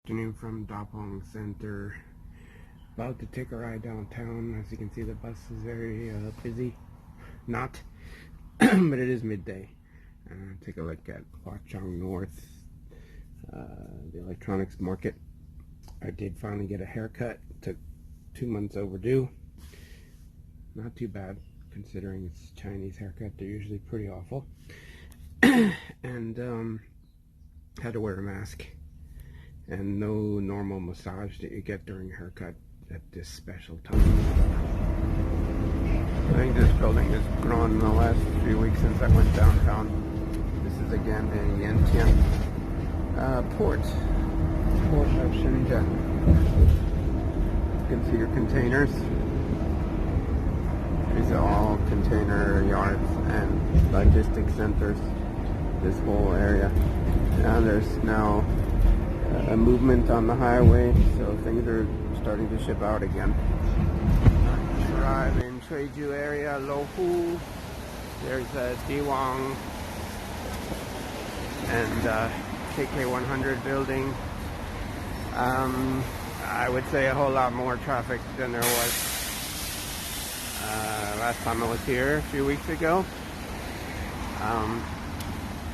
Afternoon from Dapong Center. About to take a ride downtown. As you can see, the bus is very busy. Not, but it is midday. Take a look at Huaqianbei North, the electronics market. I did finally get a haircut. Took 2 months overdue. Not too bad considering it's Chinese haircut. They're usually pretty awful. And had to wear a mask. And no normal massage that you get during a haircut at this special time. I think this building has grown in the last few weeks since I went downtown. This is again the Futian port of Shenzhen. You can see your containers. These are all container yards and logistics centers. This whole area. And there's now a movement on the highway, so things are starting to ship out again. Arrive in Treju area, Lohu. There's Diwang and KK100 building. I would say a whole lot more traffic than there was last time I was here a few weeks ago. A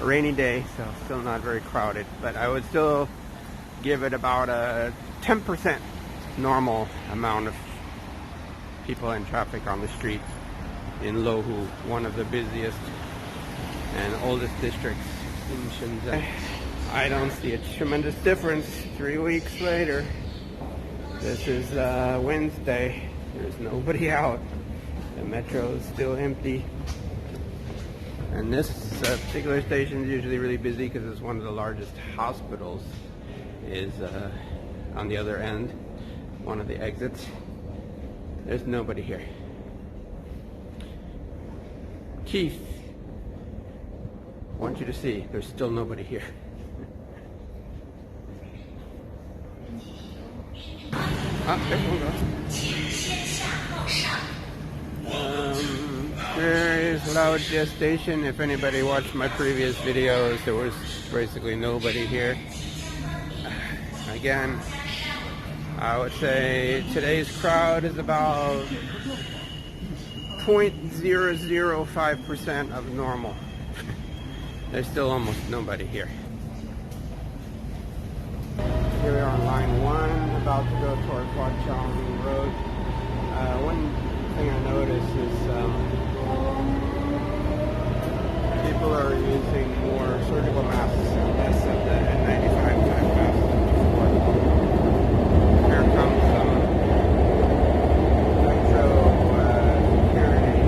rainy day, so still not very crowded, but I would still give it about a 10% normal amount of people and traffic on the street in Lohu, one of the busiest and oldest districts in Shenzhen. I don't see a tremendous difference 3 weeks later. This is Wednesday. There's nobody out. The metro is still empty. And this particular station is usually really busy because it's one of the largest hospitals. Is on the other end, one of the exits. There's nobody here. Keith, I want you to see there's still nobody here. There we go. There is Laojie Station. If anybody watched my previous videos, there was basically nobody here. Again, I would say today's crowd is about 0.005% of normal. There's still almost nobody here. Here we are on line 1, about to go toward Huaqianbei Road. One thing I noticed is people are using more surgical masks and less of the N95 type masks. Here comes some nitro security.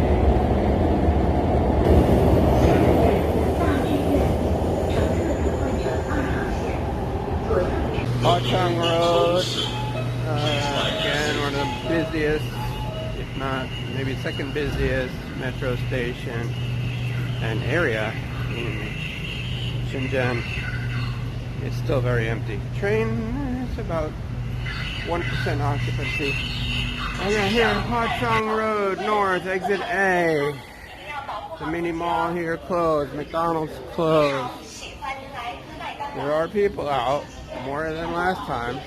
Huaqianbei Road, again one of the busiest, if not maybe second busiest metro station and area in Shenzhen. It's still very empty. Train, it's about 1% occupancy. And yeah, here, Huaqianbei Road North, exit A. The mini mall here closed, McDonald's closed. There are people out, more than last time.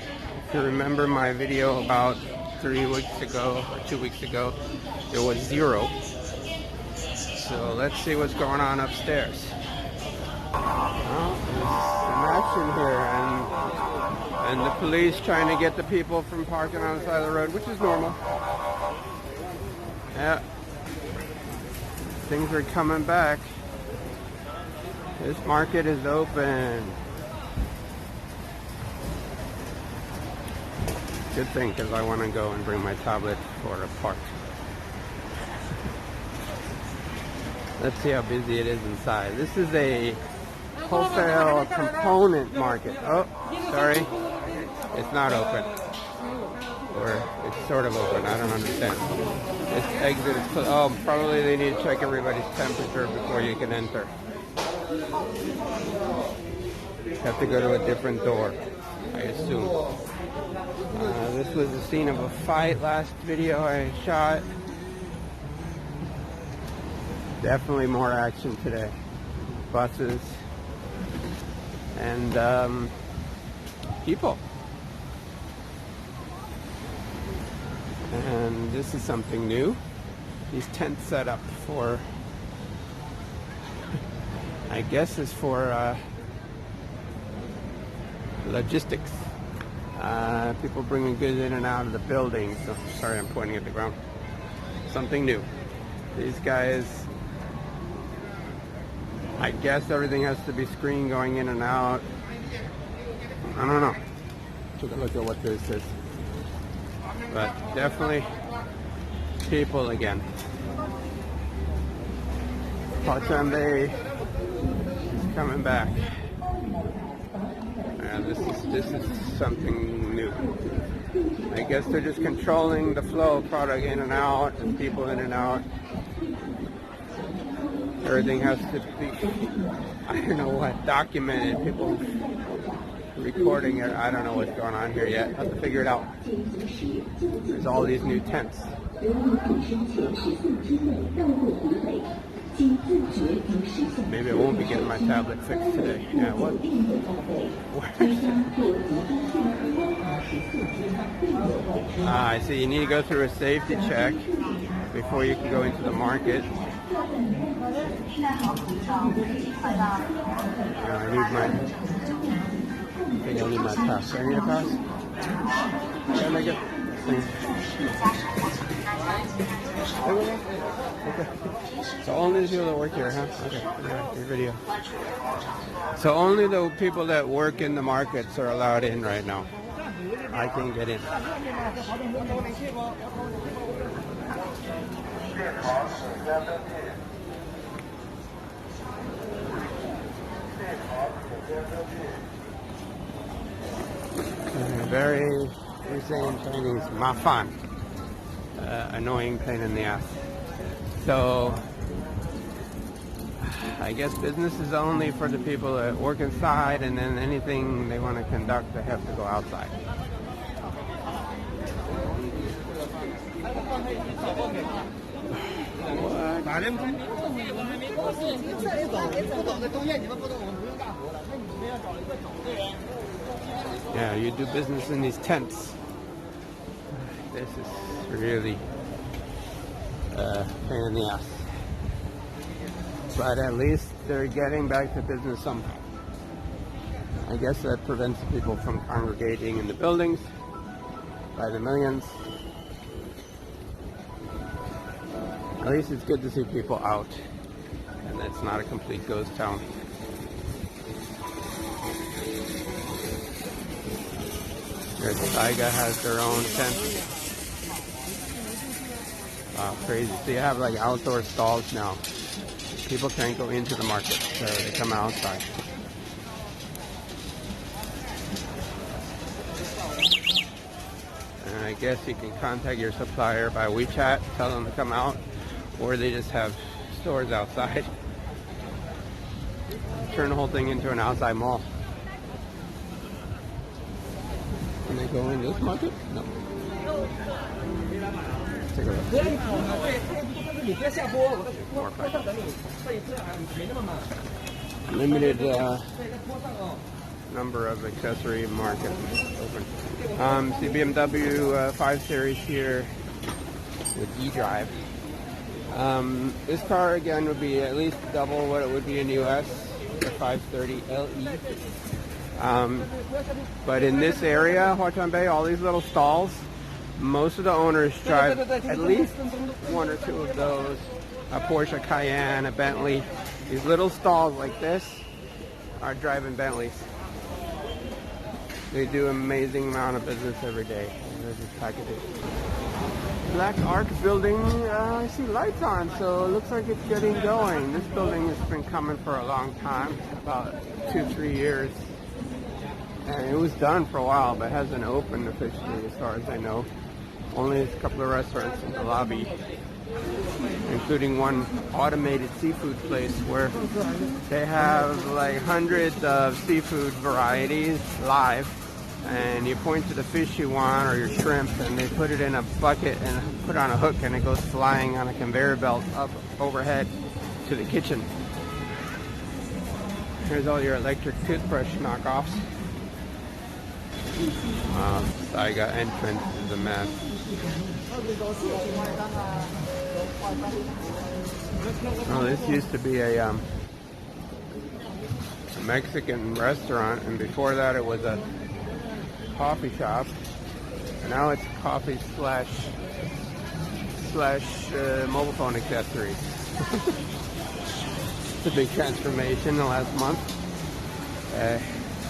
If you remember my video about 3 weeks ago, or 2 weeks ago, there was 0. So let's see what's going on upstairs. Well, there's some action here, and the police trying to get the people from parking on the side of the road, which is normal. Yeah, things are coming back. This market is open. Good thing, because I want to go and bring my tablet for a park. Let's see how busy it is inside. This is a wholesale component market. Oh, sorry. It's not open. Or it's sort of open. I don't understand. This exit is closed. Oh, probably they need to check everybody's temperature before you can enter. You have to go to a different door, I assume. This was the scene of a fight last video I shot. Definitely more action today. Buses and people. And this is something new. These tents set up for, I guess is for logistics. People bringing goods in and out of the building. So, sorry, I'm pointing at the ground. Something new. These guys, I guess everything has to be screened going in and out. I don't know. Take a look at what this is. But definitely people again. Huaqianbei is coming back. And this is something new. I guess they're just controlling the flow of product in and out and people in and out. Everything has to be, I don't know what, documented. People recording it. I don't know what's going on here yet. Have to figure it out. There's all these new tents. Maybe I won't be getting my tablet fixed today. Yeah, what? I see. You need to go through a safety check before you can go into the market. I think I need my pass. Do I need a pass? Can I make it? Okay. So only the people that work here, huh? Okay. Your video. So only the people that work in the markets are allowed in right now. I can't get in. Very, we say in Chinese, mafan, annoying pain in the ass. So, I guess business is only for the people that work inside, and then anything they want to conduct, they have to go outside. Yeah, you do business in these tents. This is really pain in the ass. But at least they're getting back to business somehow. I guess that prevents people from congregating in the buildings by the millions. At least it's good to see people out, and it's not a complete ghost town. Here, Taiga has their own tent. Wow, crazy. So you have like outdoor stalls now. People can't go into the market, so they come outside. And I guess you can contact your supplier by WeChat, tell them to come out, or they just have stores outside. Turn the whole thing into an outside mall. Can they go in this market? No. Take a look. Limited number of accessory markets open. See BMW 5 Series here with E-Drive. This car again would be at least double what it would be in the US, the 530 LE. But in this area, Huaqianbei, all these little stalls, most of the owners drive at least one or two of those, a Porsche Cayenne, a Bentley. These little stalls like this are driving Bentleys. They do an amazing amount of business every day. There's this packages. Black Arc building, I see lights on, so it looks like it's getting going. This building has been coming for a long time, about 2-3 years. And it was done for a while, but hasn't opened officially as far as I know. Only a couple of restaurants in the lobby, including one automated seafood place where they have like hundreds of seafood varieties live, and you point to the fish you want or your shrimp, and they put it in a bucket and put on a hook, and it goes flying on a conveyor belt up overhead to the kitchen. Here's all your electric toothbrush knockoffs. Saiga entrance is a mess. Oh, this used to be a Mexican restaurant, and before that it was a coffee shop. And now it's coffee slash mobile phone accessories. It's a big transformation in the last month.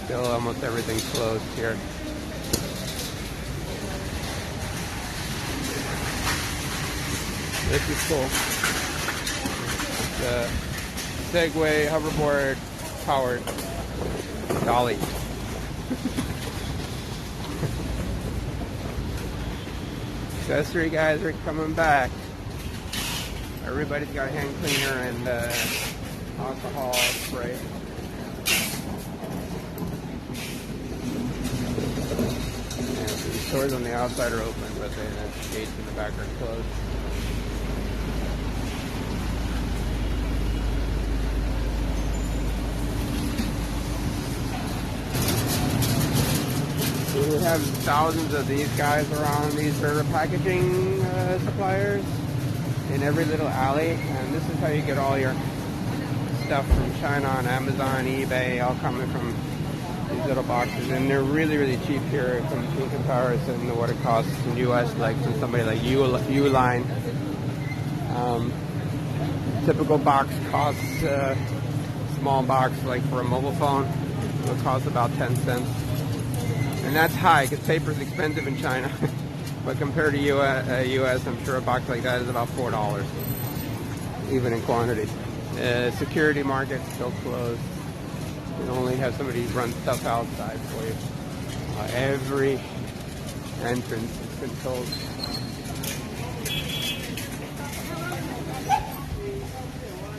Still almost everything's closed here. This is cool. It's a Segway hoverboard powered dolly. Accessory guys are coming back. Everybody's got hand cleaner and alcohol spray. And the stores on the outside are open, but the gates in the back are closed. We have thousands of these guys around. These are packaging suppliers in every little alley, and this is how you get all your stuff from China on Amazon, eBay, all coming from these little boxes, and they're really, really cheap here in comparison to what it costs in U.S. Like from somebody like Uline. Typical box costs, small box like for a mobile phone, will cost about 10 cents. And that's high because paper is expensive in China. But compared to US, I'm sure a box like that is about $4, even in quantity. Security market still closed. You can only have somebody run stuff outside for you. Every entrance is controlled.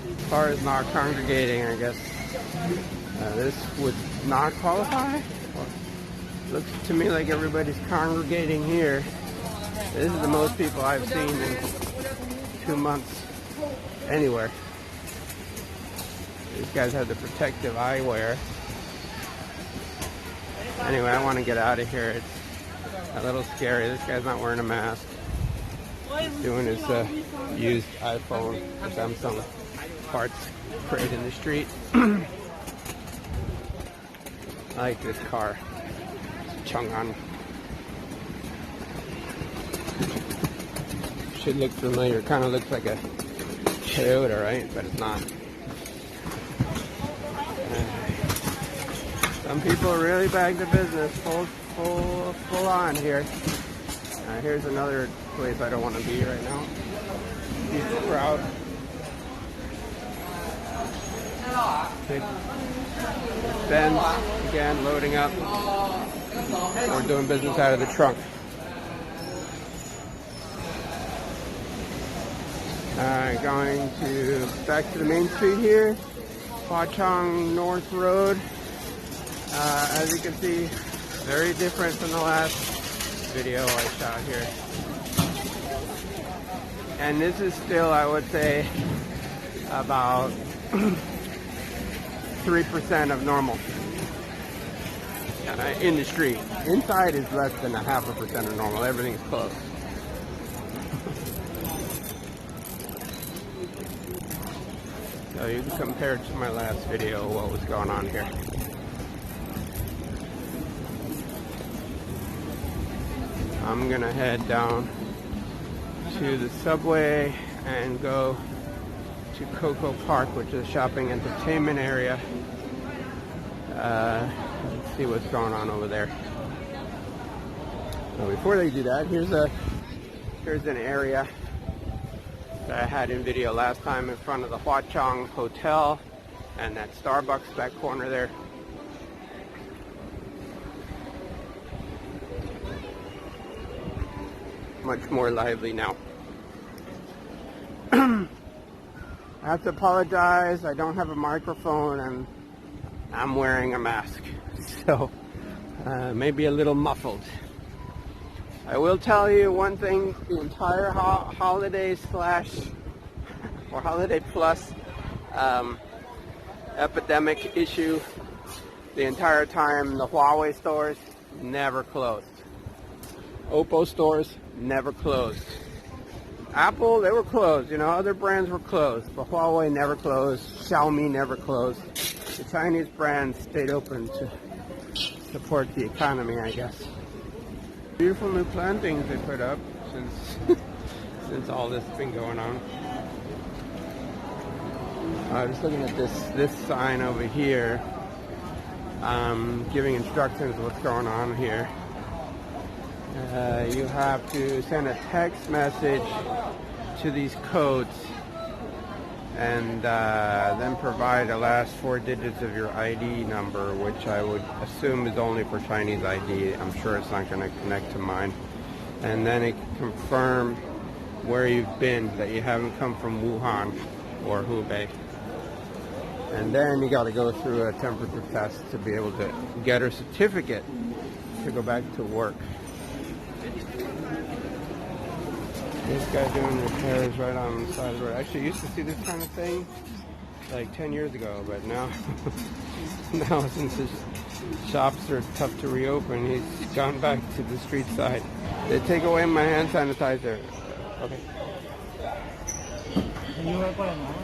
As far as not congregating, I guess this would not qualify. Looks to me like everybody's congregating here. This is the most people I've seen in 2 months anywhere. These guys have the protective eyewear. Anyway, I want to get out of here. It's a little scary. This guy's not wearing a mask. He's doing his used iPhone or Samsung parts parade in the street. I like this car. Chang'an. Should look familiar. Kind of looks like a Toyota, right? But it's not. Some people really bag the business, full on here. Here's another place I don't want to be right now. Huge crowd. Big Benz again loading up. We're doing business out of the trunk. Going back to the main street here, Huaqianbei North Road. As you can see, very different from the last video I shot here. And this is still, I would say, about 3% of normal in the street. Inside is less than 0.5% of normal. Everything's closed. So you can compare to my last video what was going on here. I'm gonna head down to the subway and go to Coco Park, which is a shopping entertainment area. Let's see what's going on over there. Well, before they do that, here's an area that I had in video last time in front of the Huaqiang Hotel and that Starbucks back corner there. Much more lively now. I have to apologize, I don't have a microphone and I'm wearing a mask, so maybe a little muffled. I will tell you one thing, the entire holiday or holiday plus epidemic issue, the entire time the Huawei stores never closed. Oppo stores never closed. Apple, they were closed. You know, other brands were closed, but Huawei never closed. Xiaomi never closed. The Chinese brands stayed open to support the economy, I guess. Beautiful new plantings they put up since since all this has been going on. I was looking at this sign over here, giving instructions of what's going on here. You have to send a text message to these codes and then provide the last 4 digits of your ID number, which I would assume is only for Chinese ID. I'm sure it's not going to connect to mine. And then it can confirm where you've been, that you haven't come from Wuhan or Hubei. And then you got to go through a temperature test to be able to get a certificate to go back to work. This guy doing repairs right on the side of the road. Actually, I used to see this kind of thing like 10 years ago, but now, now since his shops are tough to reopen, he's gone back to the street side. They take away my hand sanitizer. Okay.